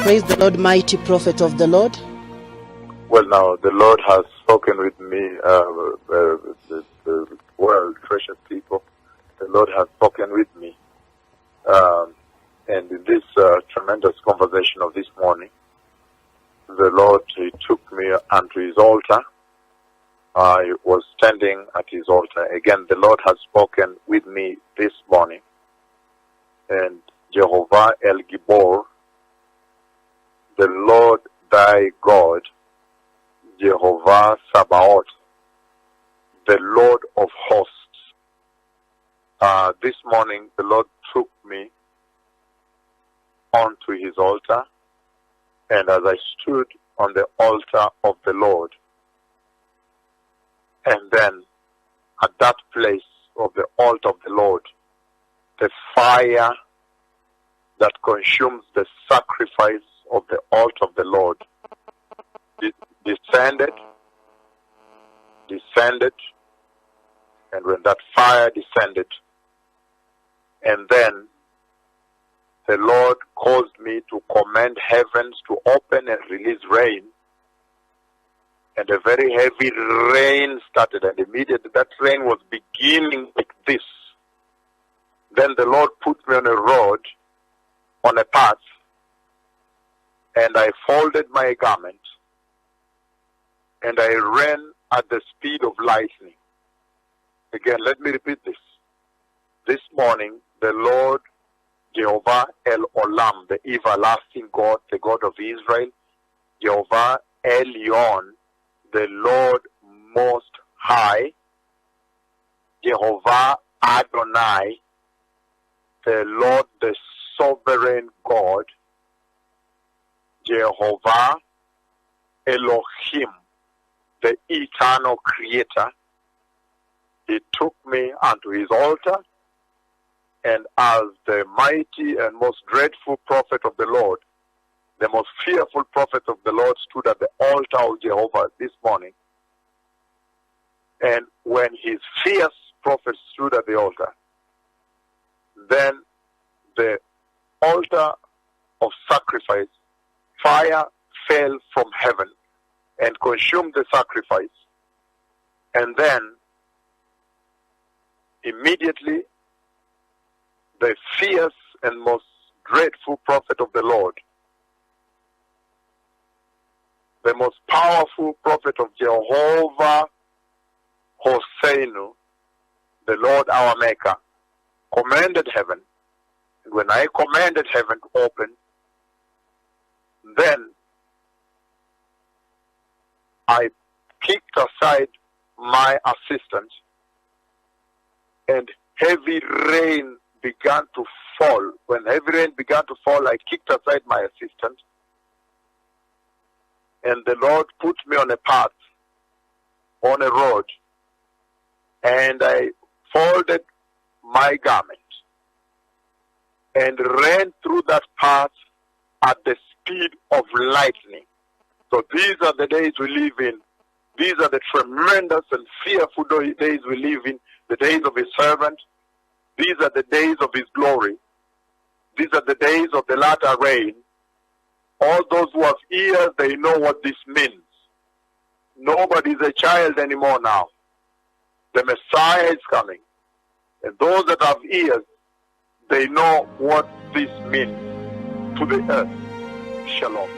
Praise the Lord, mighty prophet of the Lord. Well, now, the Lord has spoken with me, the world, precious people. The Lord has spoken with me. And in this tremendous conversation of this morning, the Lord, He took me unto His altar. I was standing at His altar. Again, the Lord has spoken with me this morning. And Jehovah El Gibor, the Lord thy God, Jehovah Sabaoth, the Lord of hosts. This morning, the Lord took me onto His altar, and as I stood on the altar of the Lord, and then at that place of the altar of the Lord, the fire that consumes the sacrifice of the altar of the Lord descended, and when that fire descended, and then the Lord caused me to command heavens to open and release rain, and a very heavy rain started, and immediately that rain was beginning like this. Then the Lord put me on a road, on a path, and I folded my garment, and I ran at the speed of lightning. Again, let me repeat this. This morning, the Lord, Jehovah El Olam, the everlasting God, the God of Israel, Jehovah Elyon, the Lord Most High, Jehovah Adonai, the Lord, the sovereign God, Jehovah Elohim, the eternal creator. He took me unto His altar, and as the mighty and most dreadful prophet of the Lord, the most fearful prophet of the Lord, stood at the altar of Jehovah this morning. And when his fierce prophet stood at the altar, then the altar of sacrifice, fire fell from heaven and consumed the sacrifice. And then immediately the fierce and most dreadful prophet of the Lord, the most powerful prophet of Jehovah Hosseinu, the Lord our Maker, commanded heaven. And when I commanded heaven to open, then I kicked aside my assistant, and heavy rain began to fall. When heavy rain began to fall, I kicked aside my assistant, and the Lord put me on a path, on a road, and I folded my garment and ran through that path at the speed of lightning. So these are the days we live in. These are the tremendous and fearful days we live in, the days of His servant. These are the days of His glory. These are the days of the latter rain. All those who have ears, they know what this means. Nobody is a child anymore now. The Messiah is coming. And those that have ears, they know what this means to the earth. Shalom.